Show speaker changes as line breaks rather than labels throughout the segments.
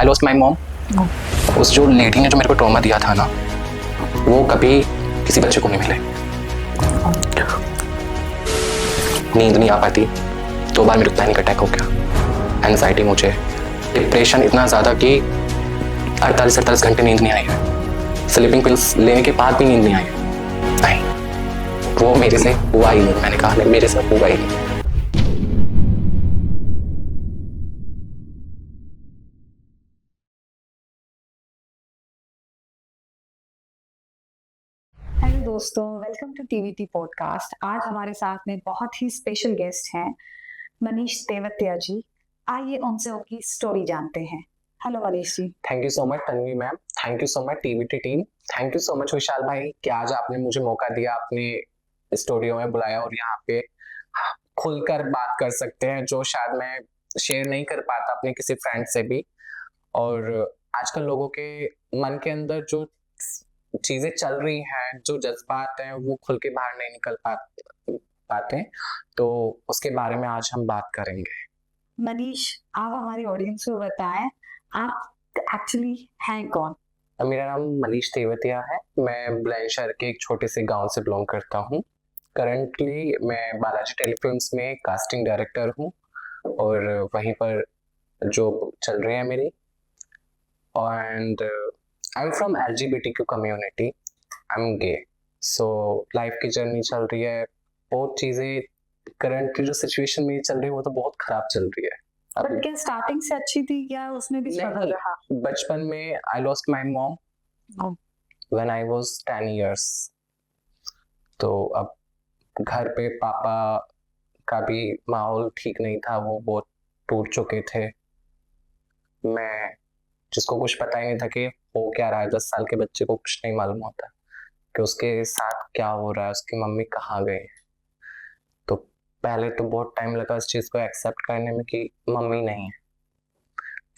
I lost my mom. उस जो lady ने जो मेरे को ट्रॉमा दिया था ना, वो कभी किसी बच्चे को नहीं मिले। नींद नहीं आ पाती, 2 बार मेरे को पैनिक अटैक हो गया, एंजाइटी मुझे, डिप्रेशन इतना ज़्यादा कि 48-48 घंटे नींद नहीं आई है। स्लीपिंग पिल्स लेने के बाद भी नींद नहीं आई है। नहीं, वो मेरे से हुआ ही नहीं। मैंने कहा मेरे से हुआ ही नहीं।
हेलो दोस्तों, वेलकम टू टीवीटी पॉडकास्ट। आज हमारे साथ में बहुत ही स्पेशल गेस्ट हैं मनीष तेवतिया जी। आइए उनसे उनकी स्टोरी जानते हैं। Hello Manish ji.
Thank you so much Tanvi ma'am, thank you so much TVT team, thank you so much Vishal भाई कि आज आपने मुझे मौका दिया, अपने स्टूडियो में बुलाया और यहाँ पे खुलकर बात कर सकते हैं जो शायद मैं शेयर नहीं कर पाता अपने किसी फ्रेंड से भी। और आजकल लोगों के मन के अंदर जो चीजें चल रही हैं, जो जज्बात हैं, वो खुल के बाहर नहीं निकल पाते, तो उसके बारे में आज हम बात करेंगे।
मनीष, आप हमारी ऑडियंस को बताएं, आप एक्चुअली हैं कौन?
मेरा नाम मनीष तेवतिया है। मैं बुलंदशहर के एक छोटे से गांव से बिलोंग करता हूँ। करंटली मैं बालाजी टेलीफिल्म्स में कास्टिंग डायरेक्टर हूँ और वहीं पर जॉब चल रही है मेरी। And I am from LGBTQ community, I am gay. So life की जर्नी चल रही है, बहुत चीज़ें करंटली जो सिचुएशन मेरी चल रही है वो तो बहुत खराब चल रही है।
बट क्या स्टार्टिंग से अच्छी थी या उसमें भी स्ट्रगल रहा?
बचपन में I lost my mom when I was 10 years. तो अब घर पे पापा का भी माहौल ठीक नहीं था, वो बहुत टूट चुके थे। मैं जिसको कुछ पता ही नहीं था कि हो क्या रहा है, 10 साल के बच्चे को कुछ नहीं मालूम होता कि उसके साथ क्या हो रहा है, उसकी मम्मी कहाँ गई। तो पहले तो बहुत टाइम लगा इस चीज़ को एक्सेप्ट करने में कि मम्मी नहीं है।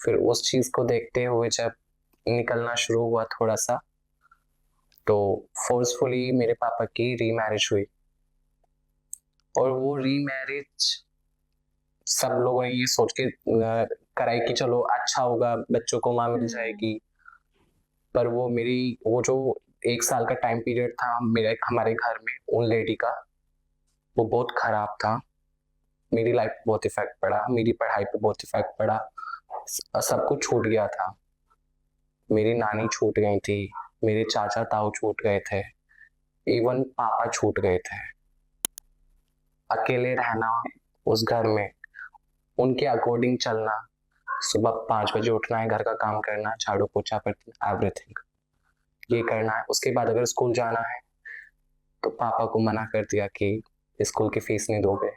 फिर उस चीज़ को देखते हुए जब निकलना शुरू हुआ थोड़ा सा, तो फोर्सफुली मेरे पापा की रीमैरिज हुई। और वो रीमैरिज सब लोगों ने ये सोच के कराई कि चलो अच्छा होगा, बच्चों को माँ मिल जाएगी। पर वो जो 1 साल का टाइम पीरियड था मेरे हमारे घर में उन लेडी का, वो बहुत खराब था। मेरी लाइफ पे बहुत इफेक्ट पड़ा, मेरी पढ़ाई पे बहुत इफेक्ट पड़ा, सब कुछ छूट गया था। मेरी नानी छूट गई थी, मेरे चाचा ताऊ छूट गए थे, इवन पापा छूट गए थे। अकेले रहना उस घर में, उनके अकॉर्डिंग चलना, सुबह 5 बजे उठना है, घर का काम करना, झाड़ू पोछा करना, एवरीथिंग ये करना है। उसके बाद अगर स्कूल जाना है तो पापा को मना कर दिया कि स्कूल की फीस नहीं दोगे,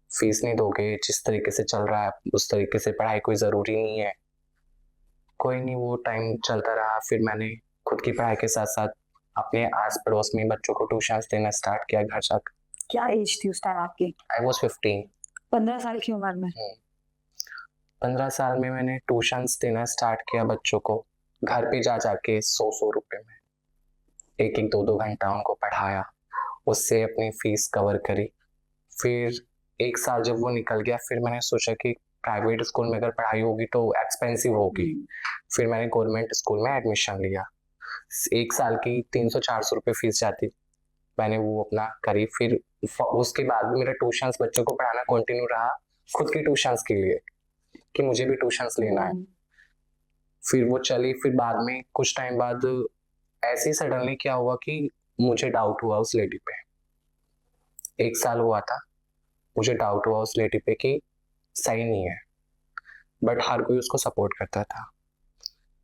फीस नहीं दोगे, जिस तरीके से चल रहा है उस तरीके से पढ़ाई कोई ज़रूरी नहीं है। कोई नहीं, वो टाइम चलता रहा। फिर मैंने खुद की पढ़ाई के साथ साथ अपने आस पड़ोस में बच्चों को ट्यूशंस देना स्टार्ट किया घर जाकर।
क्या एज थी उस टाइम आपकी?
I was 15।
15 साल की उम्र में?
15 साल में मैंने ट्यूशंस देना स्टार्ट किया बच्चों को, घर पे जा जाके 100 रुपए में 1-2 घंटा उनको पढ़ाया, उससे अपनी फीस कवर करी। फिर 1 साल जब वो निकल गया, फिर मैंने सोचा कि प्राइवेट स्कूल में अगर पढ़ाई होगी तो एक्सपेंसिव होगी। फिर मैंने गवर्नमेंट स्कूल में एडमिशन लिया। 1 साल की 300-400 रुपये फीस जाती, मैंने वो अपना करी। फिर उसके बाद भी मेरा ट्यूशंस बच्चों को पढ़ाना कंटिन्यू रहा, खुद की ट्यूशंस के लिए कि मुझे भी ट्यूशंस लेना है। फिर वो चली। फिर बाद में कुछ टाइम बाद ऐसे ही सडनली क्या हुआ कि मुझे डाउट हुआ उस लेडी पे। 1 साल हुआ था, मुझे डाउट हुआ उस लेडी पे कि सही नहीं है, बट हर कोई उसको सपोर्ट करता था।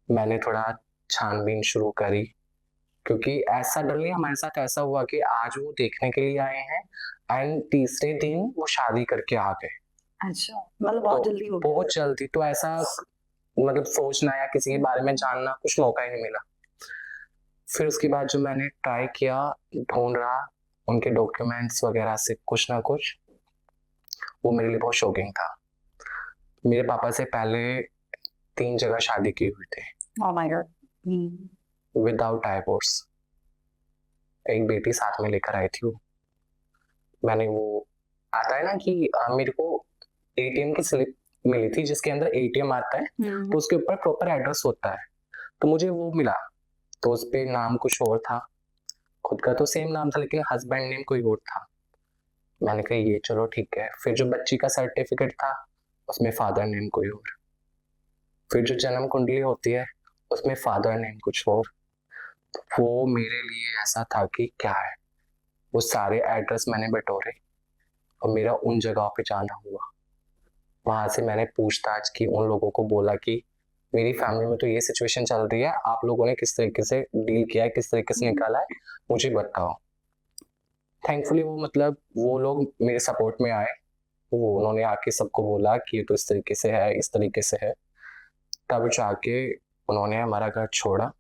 मैंने थोड़ा छानबीन शुरू करी, क्योंकि ऐसा सडनली हमारे साथ ऐसा हुआ कि आज वो देखने के लिए आए हैं एंड तीसरे दिन वो शादी करके आ गए।
अच्छा, मतलब बहुत जल्दी हो गया।
बहुत जल्दी, तो ऐसा मतलब सोचना या किसी के बारे में जानना कुछ मौका ही नहीं मिला। फिर उसके बाद जो मैंने ट्राई किया, ढूंढ रहा उनके डॉक्यूमेंट्स वगैरह से कुछ ना कुछ, वो मेरे लिए बहुत शॉकिंग था। मेरे पापा से पहले 3 जगह शादी की हुई थी
oh my God.
Without divorce. एक बेटी साथ में लेकर आई थी वो। मैंने वो आता है ना कि मेरे को ATM की स्लिप मिली थी जिसके अंदर एटीएम आता है, तो उसके ऊपर प्रॉपर एड्रेस होता है, तो मुझे वो मिला। तो उस पे नाम कुछ और था, खुद का तो सेम नाम था लेकिन हस्बैंड नेम कोई और था। मैंने कहा ये चलो ठीक है। फिर जो बच्ची का सर्टिफिकेट था उसमें फादर नेम कोई और, फिर जो जन्म कुंडली होती है उसमें फादर नेम कुछ और। तो वो मेरे लिए ऐसा था कि क्या है, वो सारे एड्रेस मैंने बटोरे और मेरा उन जगह पे जाना हुआ। वहां से मैंने पूछताछ की, उन लोगों को बोला कि मेरी फैमिली में तो ये सिचुएशन चल रही है, आप लोगों ने किस तरीके से डील किया है, किस तरीके से निकाला है, मुझे बताओ। थैंकफुली वो लोग मेरे सपोर्ट में आए। वो उन्होंने आके सबको बोला कि ये तो इस तरीके से है, इस तरीके से है। तब जाके उन्होंने हमारा घर छोड़ा।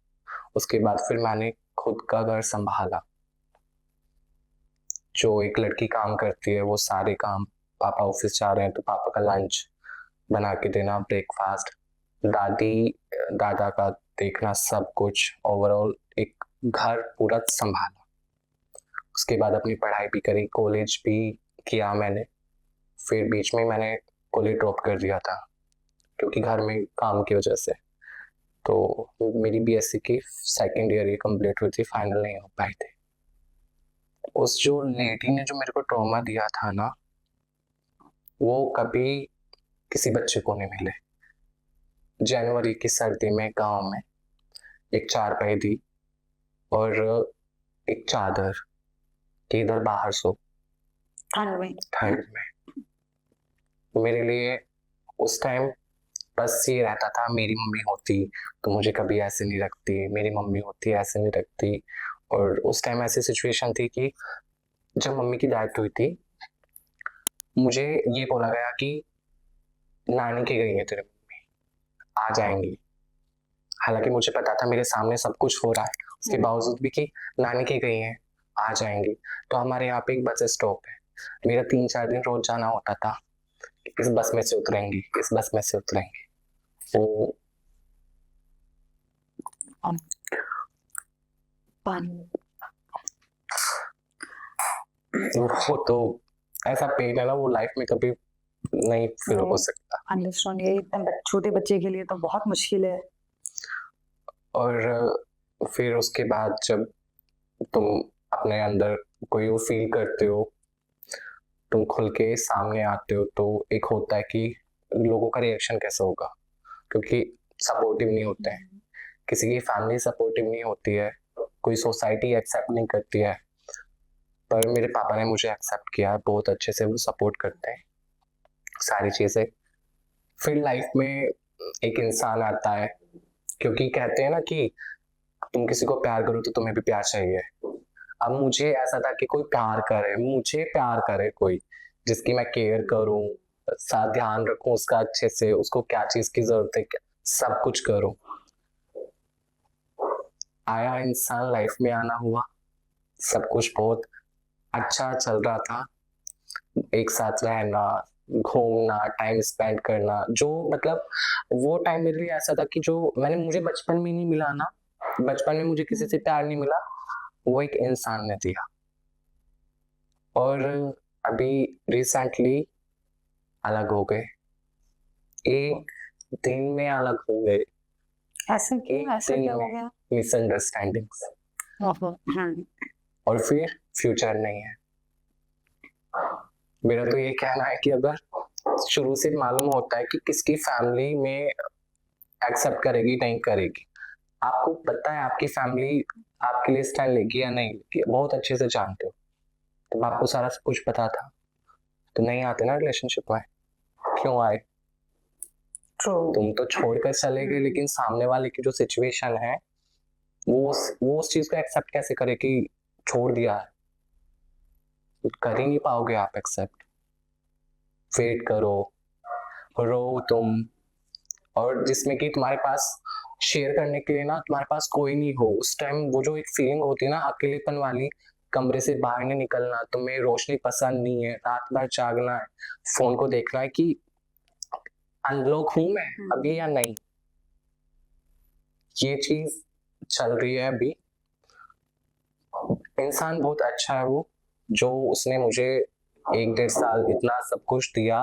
उसके बाद फिर मैंने खुद का घर संभाला। जो एक लड़की काम करती है वो सारे काम, पापा ऑफिस जा रहे हैं तो पापा का लंच बना के देना, ब्रेकफास्ट, दादी दादा का देखना, सब कुछ ओवरऑल एक घर पूरा संभाला। उसके बाद अपनी पढ़ाई भी करी, कॉलेज भी किया मैंने। फिर बीच में मैंने कॉलेज ड्रॉप कर दिया था क्योंकि घर में काम की वजह से। तो मेरी बीएससी की सेकेंड ईयर ये कंप्लीट हुई थी, फाइनल नहीं हो पाई थी। उस जो लेडी ने जो मेरे को ट्रॉमा दिया था ना, वो कभी किसी बच्चे को नहीं मिले। जनवरी की सर्दी में गांव में एक चारपाई दी और एक चादर कि इधर बाहर सो ठंड में। मेरे लिए उस टाइम बस ये रहता था, मेरी मम्मी होती तो मुझे कभी ऐसे नहीं रखती, मेरी मम्मी होती ऐसे नहीं रखती। और उस टाइम ऐसी सिचुएशन थी कि जब मम्मी की डेथ हुई थी, मुझे ये बोला गया कि नानी के गई है तेरे मम्मी, आ जाएंगी। हालांकि मुझे पता था मेरे सामने सब कुछ हो रहा है, उसके बावजूद भी कि नानी के गई हैं, आ जाएंगी। तो हमारे यहाँ पे एक बस स्टॉप है, मेरा 3-4 दिन रोज जाना होता था, इस बस में से उतरेंगी, इस बस में से उतरेंगी। वो वो तो ऐसा पेन है ना, वो लाइफ में कभी नहीं फिर हो सकता।
अंडरस्टैंड, ये एकदम छोटे बच्चे के लिए तो बहुत मुश्किल है।
और फिर उसके बाद जब तुम अपने अंदर कोई वो फील करते हो, तुम खुल के सामने आते हो, तो एक होता है कि लोगों का रिएक्शन कैसा होगा, क्योंकि सपोर्टिव नहीं होते हैं, किसी की फैमिली सपोर्टिव नहीं होती है, कोई सोसाइटी एक्सेप्ट नहीं करती है। पर मेरे पापा ने मुझे एक्सेप्ट किया, बहुत अच्छे से वो सपोर्ट करते हैं सारी चीजें। फिर लाइफ में एक इंसान आता है, क्योंकि कहते हैं ना कि तुम किसी को प्यार करो तो तुम्हें भी प्यार चाहिए। अब मुझे ऐसा था कि कोई प्यार करे, मुझे प्यार करे कोई, जिसकी मैं केयर करूं, साथ ध्यान रखूं उसका अच्छे से, उसको क्या चीज की जरूरत है सब कुछ करूं। आया इंसान, लाइफ में आना हुआ, सब कुछ बहुत अच्छा चल रहा था। एक साथ रहना, घूमना, टाइम स्पेंड करना, जो वो टाइम मेरे लिए ऐसा था कि जो मुझे बचपन में नहीं मिला ना, बचपन में मुझे किसी से प्यार नहीं मिला, वो एक इंसान ने दिया। और अभी रिसेंटली अलग हो गए, एक दिन में अलग हो गए।
ऐसा क्यों? ऐसा क्या हो गया?
मिसअंडरस्टैंडिंग्स, और फिर फ्यूचर नहीं है। मेरा तो ये कहना है कि अगर शुरू से मालूम होता है कि किसकी फैमिली में एक्सेप्ट करेगी नहीं करेगी, आपको पता है आपकी फैमिली आपके लिए स्टैंड लेगी या नहीं लेगी, बहुत अच्छे से जानते हो, तो आपको सारा कुछ पता था तो नहीं आते ना रिलेशनशिप में। क्यों आए? तुम तो छोड़कर चले गए, लेकिन सामने वाले की जो सिचुएशन है वो उस चीज को एक्सेप्ट कैसे करे कि छोड़ दिया है? कर ही नहीं पाओगे आप एक्सेप्ट। वेट करो, रो तुम, और जिसमें कि तुम्हारे पास शेयर करने के लिए ना तुम्हारे पास कोई नहीं हो उस टाइम, वो जो एक फीलिंग होती है ना अकेलेपन वाली, कमरे से बाहर नहीं निकलना, तुम्हें रोशनी पसंद नहीं है, रात भर जागना है, फोन को देखना है कि अनलॉक हूं मैं अभी या नहीं, ये चीज चल रही है अभी। इंसान बहुत अच्छा है वो, जो उसने मुझे 1-1.5 साल इतना सब कुछ दिया,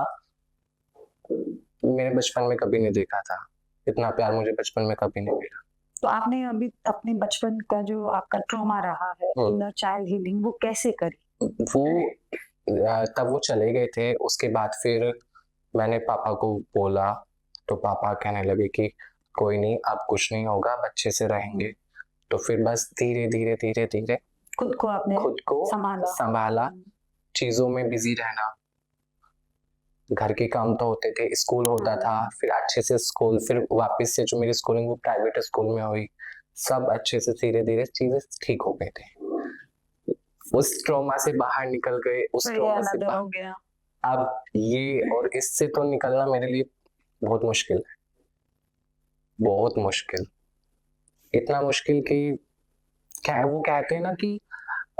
मैंने बचपन में कभी नहीं देखा था, इतना प्यार मुझे बचपन में कभी नहीं मिला।
तो आपने अभी अपने बचपन का जो आपका ट्रॉमा रहा है, इनर चाइल्ड हीलिंग, वो कैसे करी?
वो तब वो चले गए थे, उसके बाद फिर मैंने पापा को बोला, तो पापा कहने लगे कि कोई नहीं, अब कुछ नहीं होगा, अब अच्छे से रहेंगे। तो फिर बस धीरे धीरे धीरे धीरे
खुद को आपने
खुद को संभाला, चीजों में बिजी रहना। घर के काम तो होते थे, स्कूल होता था, फिर अच्छे से स्कूल, फिर वापस से जो मेरी स्कूलिंग वो प्राइवेट स्कूल में हुई, सब अच्छे से धीरे धीरे चीजें ठीक हो गए थे। उस ट्रॉमा से बाहर निकल गए, उस
तो ये
ट्रॉमा से
another हो गया।
अब ये और इससे तो निकलना मेरे लिए बहुत मुश्किल है, बहुत मुश्किल, इतना मुश्किल कि क्या है, वो कहते हैं ना कि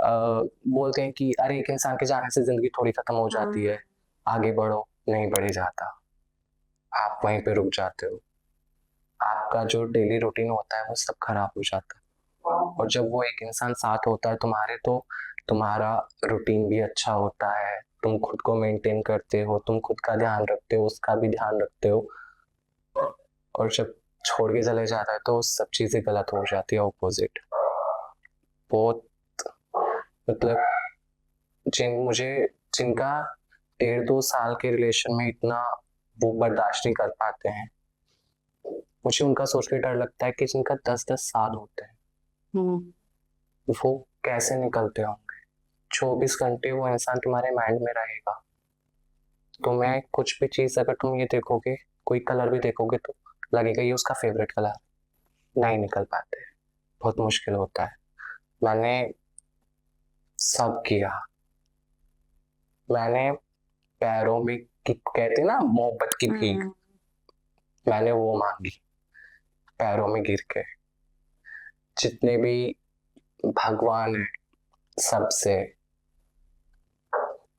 बोलते हैं कि अरे एक इंसान के जाने से जिंदगी थोड़ी खत्म हो जाती है, आगे बढ़ो, नहीं बढ़ी जाता, आप वहीं पे रुक जाते हो, आपका जो डेली रूटीन होता है वो सब खराब हो जाता है। और जब वो एक इंसान साथ होता है तुम्हारे, तो तुम्हारा रूटीन भी अच्छा होता है, तुम खुद को मेंटेन करते हो, तुम खुद का ध्यान रखते हो, उसका भी ध्यान रखते हो। और जब छोड़ के चले जाता है तो सब चीजें गलत हो जाती है, ऑपोजिट। बहुत मतलब जिनका 1.5-2 साल के रिलेशन में इतना वो बर्दाश्त नहीं कर पाते हैं, मुझे उनका सोच के डर लगता है कि जिनका 10-10 साल होते हैं वो कैसे निकलते होंगे। 24 घंटे वो इंसान तुम्हारे माइंड में रहेगा, तो मैं कुछ भी चीज अगर तुम ये देखोगे, कोई कलर भी देखोगे तो लगेगा ये उसका फेवरेट कलर, नहीं निकल पाते, बहुत मुश्किल होता है। मैंने सब किया, मैंने पैरों में कहते ना मोहब्बत की भीख, मैंने वो मांगी पैरों में गिर के। जितने भी भगवान है सबसे,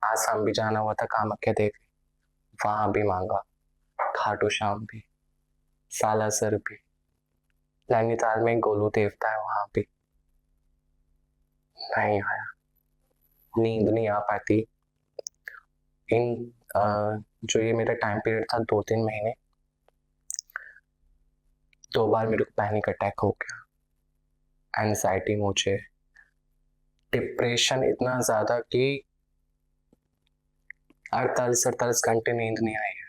आसाम भी जाना हुआ था कामाख्या देवी, वहां भी मांगा, खाटू श्याम भी, सालासर भी, नैनीताल में गोलू देवता है वहां भी, नहीं आया, नींद नहीं आ पाती। जो ये मेरा टाइम पीरियड था 2-3 महीने, 2 बार मेरे को पैनिक अटैक हो गया, एंजाइटी, मुझे डिप्रेशन इतना ज्यादा कि 48-48 घंटे नींद नहीं आई है,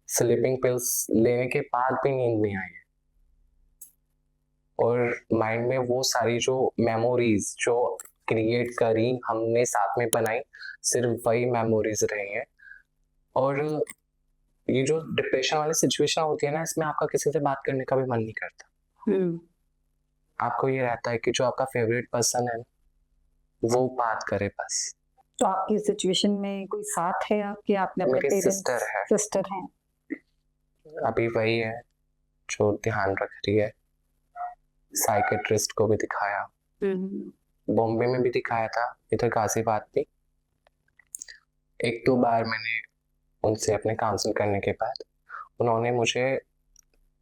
स्लीपिंग पिल्स लेने के बाद भी नींद नहीं आई है। और माइंड में वो सारी जो मेमोरीज जो क्रिएट करी हमने साथ में बनाई, सिर्फ वही मेमोरीज रही हैं। और ये जो डिप्रेशन वाली सिचुएशन होती है ना, इसमें आपका किसी से बात करने का भी मन नहीं करता। आपको ये रहता है कि जो आपका फेवरेट पर्सन है वो बात करे बस।
तो आपकी सिचुएशन में कोई साथ है आपके? आपने अपने
मेरी
पेरेंट्स, सिस्टर हैं,
अभी वही है जो ध्यान रख रही है। साइकेट्रिस्ट को भी दिखाया, बॉम्बे में भी दिखाया था, इधर गाजियाबाद भी 1-2 बार मैंने उनसे अपने काउंसिल करने के बाद, उन्होंने मुझे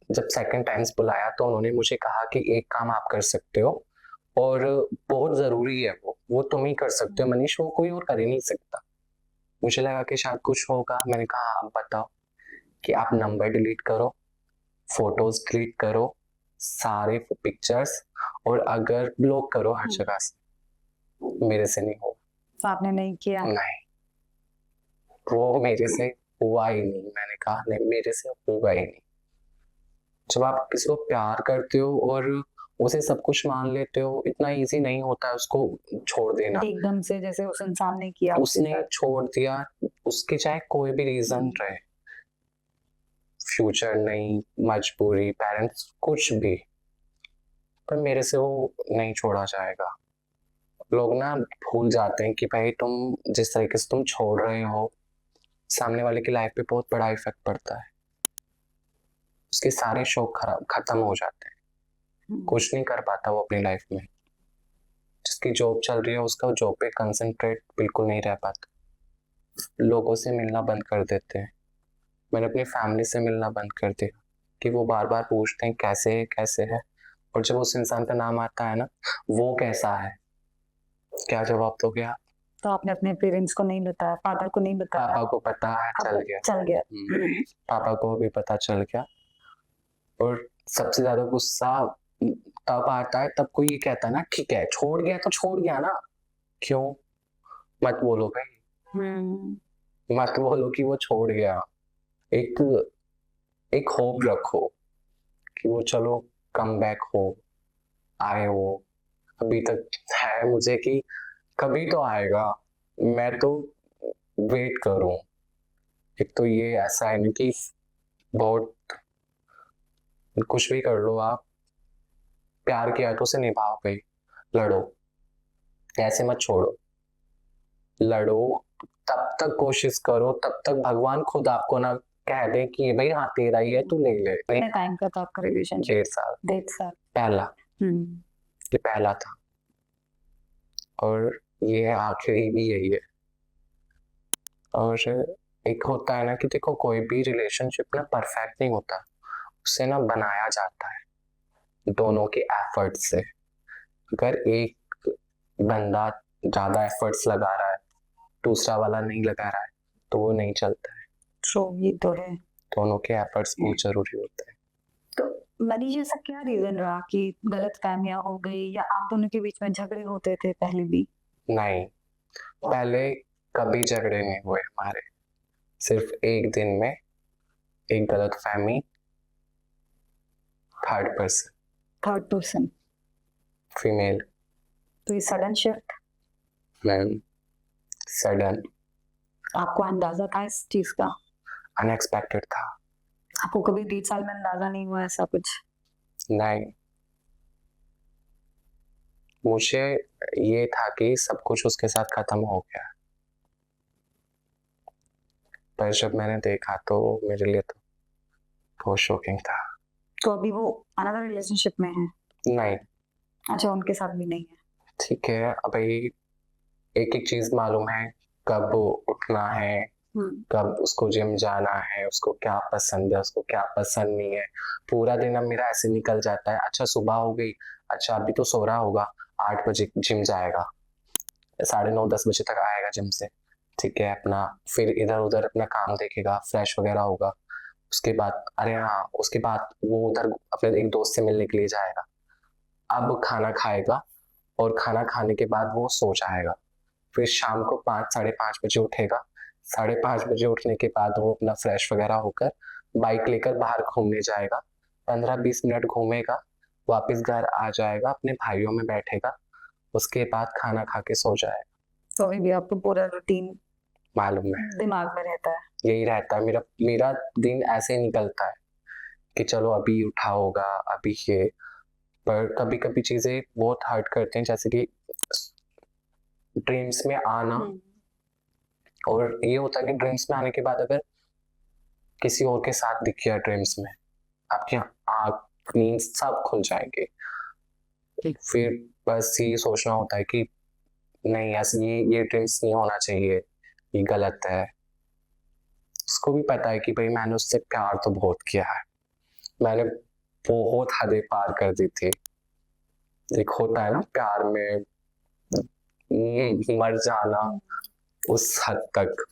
जब सेकंड टाइम्स बुलाया तो उन्होंने मुझे कहा कि एक काम आप कर सकते हो और बहुत ज़रूरी है, वो तुम ही कर सकते हो मनीष, वो कोई और कर ही नहीं सकता। मुझे लगा कि शायद कुछ होगा, मैंने कहा आप बताओ। कि आप नंबर डिलीट करो, फोटोज डिलीट करो, सारे पिक्चर्स, और अगर ब्लॉक करो हर जगह से, मेरे से नहीं हो।
तो आपने नहीं किया?
नहीं, वो मेरे से हुआ ही नहीं। मैंने कहा नहीं, मेरे से होगा ही नहीं। जब आप किसी को प्यार करते हो और उसे सब कुछ मान लेते हो, इतना इजी नहीं होता है उसको छोड़ देना
एकदम से, जैसे उस इंसान ने किया,
उसने छोड़ दिया, उसके चाहे कोई भी रीजन रहे, फ्यूचर नहीं, मजबूरी, पेरेंट्स, कुछ भी, पर मेरे से वो नहीं छोड़ा जाएगा। लोग ना भूल जाते हैं कि भाई तुम जिस तरीके से तुम छोड़ रहे हो, सामने वाले की लाइफ पे बहुत बड़ा इफेक्ट पड़ता है, उसके सारे शौक खत्म हो जाते हैं, कुछ नहीं कर पाता वो अपनी लाइफ में। जिसकी जॉब चल रही है उसका जॉब पे कंसंट्रेट बिल्कुल नहीं रह पाता, लोगों से मिलना बंद कर देते हैं। मैंने अपनी फैमिली से मिलना बंद कर दिया कि वो बार बार पूछते हैं कैसे कैसे है, और जब उस इंसान का नाम आता है ना, वो कैसा है, क्या जवाब दोगे आप?
तो आपने अपने पेरेंट्स को नहीं बताया, फादर को नहीं बताया?
पापा को पता है, चल गया।
चल गया।
पापा को भी पता चल गया। और सबसे ज्यादा गुस्सा तब आता है, तब कोई ये कहता है ना, ठीक है छोड़ गया तो छोड़ गया ना, क्यों मत बोलो भाई, मत बोलो कि वो छोड़ गया। एक एक होप रखो कि वो चलो कम बैक हो, आए वो। अभी तक है मुझे कि कभी तो आएगा, मैं तो वेट करूं। एक तो ये ऐसा है ना कि बहुत कुछ भी कर लो आप, प्यार किया तो उसे निभाओ भाई, लड़ो, ऐसे मत छोड़ो, लड़ो, तब तक कोशिश करो, तब तक भगवान खुद आपको ना कह दे कि भाई हाँ तेरा ही है, तू ले ले।
कितने टाइम का था आपका रिलेशनशिप?
1.5 साल।
1.5 साल।
पहला,
हम्म।
ये पहला था और ये आखिरी भी यही है। और एक होता है ना कि देखो कोई भी रिलेशनशिप ना परफेक्ट नहीं होता, उसे ना बनाया जाता है दोनों के एफर्ट से। अगर एक बंदा ज्यादा एफर्ट्स लगा रहा है, दूसरा वाला नहीं लगा रहा है, तो वो नहीं चलता है।
ये तो है।
दोनों के एफर्ट्स बहुत जरूरी होते हैं।
तो मनीष, ऐसा क्या रीजन रहा कि गलतफहमियां हो गई या आप दोनों के बीच में झगड़े होते थे पहले भी?
नहीं, पहले कभी झगड़े नहीं हुए हमारे, सिर्फ एक दिन में एक गलतफहमी, थर्ड पर्सन फीमेल।
तो ये सडन शिफ्ट,
मैम सडन,
आपको अंदाजा था इस चीज का?
अनएक्सपेक्टेड था।
आपको कभी 1.5 साल में अंदाजा नहीं हुआ ऐसा कुछ?
नहीं, मुझे ये था कि सब कुछ उसके साथ खत्म हो गया, पर जब मैंने देखा तो मेरे लिए तो बहुत शॉकिंग था।
तो अभी वो अनदर रिलेशनशिप में है?
नहीं,
अच्छा, उनके साथ भी नहीं है।
ठीक है, अभी एक एक चीज मालूम है, कब उठना है, कब उसको जिम जाना है, उसको क्या पसंद है, उसको क्या पसंद नहीं है। पूरा दिन अब मेरा ऐसे निकल जाता है, अच्छा सुबह हो गई, अच्छा अभी तो सो रहा होगा, 8 बजे जिम जाएगा, 9:30 10 बजे तक आएगा जिम से, ठीक है, अपना फिर इधर उधर अपना काम देखेगा, फ्रेश वगैरह होगा, उसके बाद अरे हाँ उसके बाद वो उधर अपने एक दोस्त से मिलने के लिए जाएगा, अब खाना खाएगा और खाना खाने के बाद वो सो जाएगा, फिर शाम को 5 साढ़े 5 बजे उठेगा, 5:30 बजे उठने के बाद वो अपना फ्रेश वगैरह होकर बाइक लेकर बाहर घूमने जाएगा, 15-20 मिनट घूमेगा, वापस घर आ जाएगा, अपने भाइयों में बैठेगा, उसके बाद खाना खा के सो जाएगा।
तो अभी भी आपको पूरा रूटीन
मालूम है,
दिमाग में रहता है?
यही रहता है मेरा मेरा दिन ऐसे ही निकलता है कि चलो अभी उठा होगा, अभी ये। पर कभी कभी चीजें बहुत हर्ट करते हैं, जैसे कि ड्रीम्स में आना, और ये होता है कि ड्रीम्स में आने के बाद अगर किसी और के साथ दिख गया ड्रीम्स में, आपकी आँख नींद सब खुल जाएंगे, फिर बस ये सोचना होता है कि नहीं ऐसे ये ड्रीम्स नहीं होना चाहिए, ये गलत है। उसको भी पता है कि भाई मैंने उससे प्यार तो बहुत किया है, मैंने बहुत हदें पार कर दी थी। एक होता है ना प्यार में मर जाना, उस हद तक।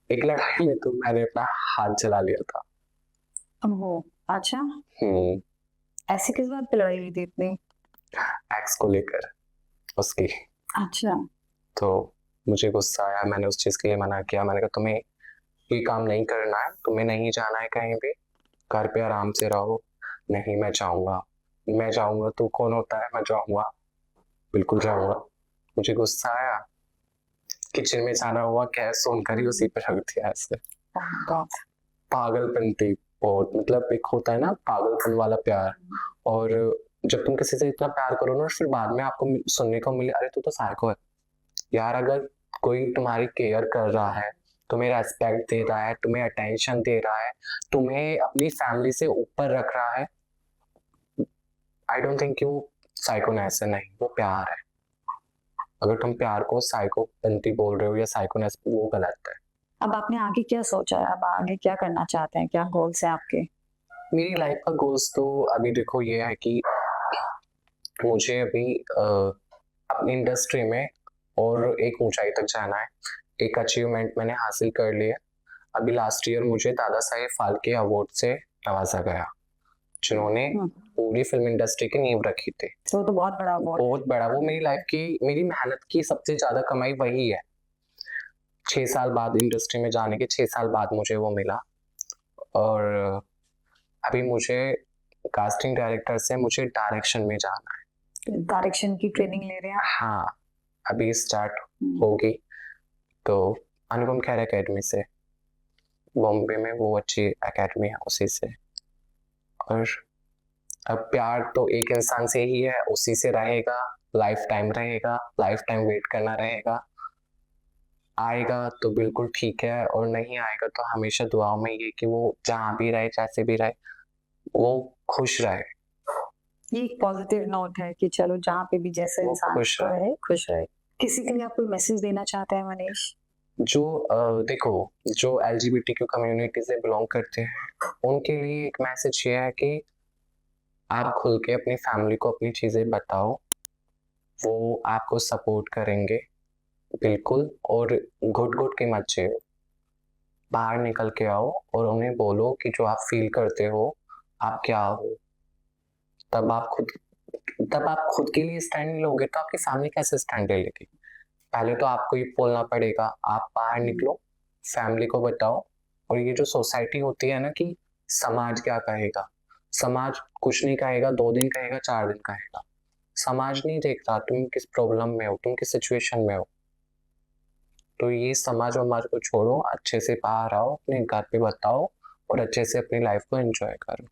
एक लड़ाई में तो मैंने अपना हाथ जला लिया था।
ओह, अच्छा। ऐसी किस बात पे लड़ाई हुई थी इतनी?
एक्स को लेकर उसकी।
अच्छा।
तो मुझे गुस्सा आया, मैंने उस चीज के लिए मना किया, मैंने कहा तुम्हें ये काम नहीं करना है, तुम्हें नहीं जाना है कहीं भी, घर पे आराम से रहो। नहीं मैं जाऊंगा तो कौन होता है, मैं जाऊंगा, बिल्कुल जाऊंगा। मुझे गुस्सा आया, किचन में जाना हुआ, गैस ऑन करी, उसी पे रख दिया ऐसे। पागलपंती बहुत, मतलब एक होता है ना पागलपन वाला प्यार। और जब तुम किसी से इतना प्यार करो ना, फिर बाद में आपको सुनने को मिले अरे तू तो साइको है। यार अगर कोई तुम्हारी केयर कर रहा है, तुम्हें रेस्पेक्ट दे रहा है, तुम्हें अटेंशन दे रहा है, तुम्हें अपनी फैमिली से ऊपर रख रहा है, आई डोंट थिंक वो साइकोनेस है, नहीं वो प्यार है। अगर तुम प्यार को साइकोपंती बोल रहे हो या साइकोनेस, वो गलत है।
अब आपने आगे क्या सोचा है? अब आगे क्या करना चाहते हैं? क्या गोल्स है आपके?
मेरी लाइफ का गोल्स तो अभी देखो ये है कि मुझे अभी अपनी इंडस्ट्री में और एक ऊंचाई तक जाना है। एक अचीवमेंट मैंने हासिल कर लिया। अभी लास्ट ईयर मुझे दादा साहेब फाल्के अवार्ड से नवाजा गया, जिन्होंने पूरी फिल्म इंडस्ट्री की नींव रखी थी।
तो बहुत बड़ा अवार्ड,
बहुत बड़ा। वो मेरी लाइफ की, मेरी मेहनत की सबसे ज्यादा कमाई वही है। 6 साल बाद इंडस्ट्री में जाने के 6 साल बाद मुझे वो मिला। और अभी मुझे कास्टिंग डायरेक्टर से मुझे डायरेक्शन में जाना है।
डायरेक्शन की ट्रेनिंग ले रहे हैं?
हाँ, अभी स्टार्ट होगी। तो अनुपम खेर एकेडमी से, बॉम्बे में वो अच्छी एकेडमी है, उसी से। और अब प्यार तो एक इंसान से ही है, उसी से रहेगा, लाइफ टाइम रहेगा, लाइफ टाइम वेट करना रहेगा। आएगा तो बिल्कुल ठीक है, और नहीं आएगा तो हमेशा दुआओं में ये कि वो जहाँ भी रहे, जैसे भी रहे, वो खुश रहे।
ये एक पॉजिटिव नोट है कि चलो जहाँ पे भी जैसे
वो
इंसान
खुश
रहे, खुश रहे। किसी के लिए आप कोई मैसेज देना चाहते हैं मनीष?
जो देखो, जो LGBTQ कम्युनिटी से बिलोंग करते हैं, उनके लिए एक मैसेज ये है कि आप खुल के अपनी फैमिली को अपनी चीज़ें बताओ, वो आपको सपोर्ट करेंगे बिल्कुल। और घुट घुट के मत जियो, बाहर निकल के आओ और उन्हें बोलो कि जो आप फील करते हो, आप क्या हो। तब आप खुद के लिए स्टैंड नहीं लोगे तो आपकी फैमिली कैसे स्टैंड ले लेगी? पहले तो आपको ये बोलना पड़ेगा, आप बाहर निकलो, फैमिली को बताओ। और ये जो सोसाइटी होती है ना कि समाज क्या कहेगा, समाज कुछ नहीं कहेगा, 2 दिन कहेगा, 4 दिन कहेगा। समाज नहीं देखता तुम किस प्रॉब्लम में हो, तुम किस सिचुएशन में हो। तो ये समाज वमाज को छोड़ो, अच्छे से बाहर आओ, अपने घर पे बताओ और अच्छे से अपनी लाइफ को एंजॉय करो।